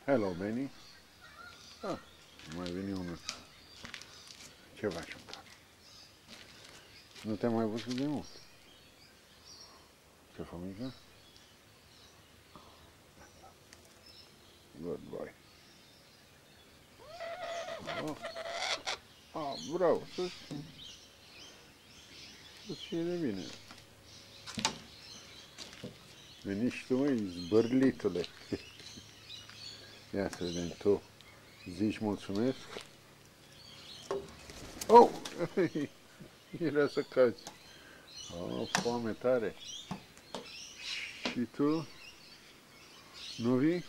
Hello, Benny. Ah, mai vine unul. Ce faci, un cap? Nu te-am mai văzut de mult. Ce mică? Good boy. Oh. Ah, bravo, să-ți fie de bine. Veni și tu, măi, zbârlitule. Ia să vedem, tu zici mulțumesc? Oh! Era să cazi. Oh, foame tare. Și tu? Nu vii?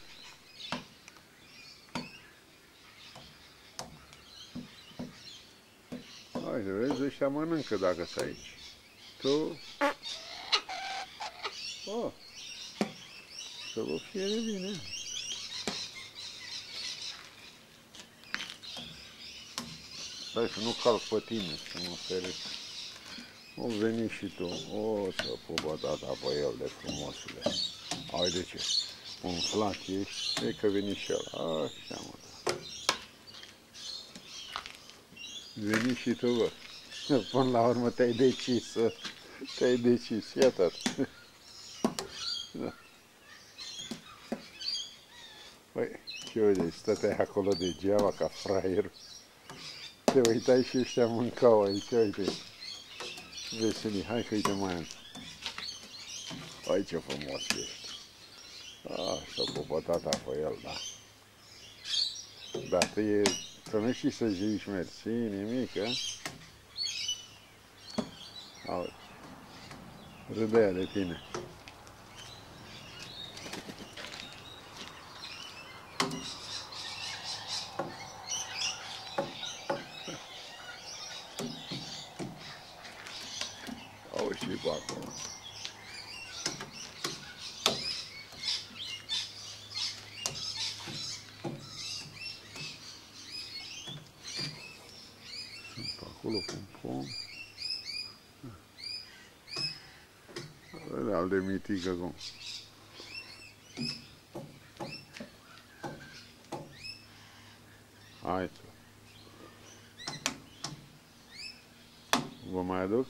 Hai, vezi, ăștia mănâncă dacă sunt aici. Tu? Oh! Să vă fie de bine. Stai să nu calc pe tine, să mă ferești. O veni și tu. O, să pupă tata pe el de frumosule. Ai de ce? Un flac ești, e că veni și el. Așa, mă, da. Veni și tu, bă. Până la urmă te-ai decis, te-ai decis. Ia, tată. Da. Păi, ce uite, stăteai acolo degeaba ca fraier. Te uitai și ăștia mâncau aici, uite. Veselii, hai că uite mai am. Hai ce frumos ești. Așa, pupă tata pe el, da. Da, tu nu știi să zici mersi, nimic, a? Auzi, râdea de tine. Auzi și pe acolo. Pe acolo, pom. Al de mitică cum. Hai. Vă mai aduc?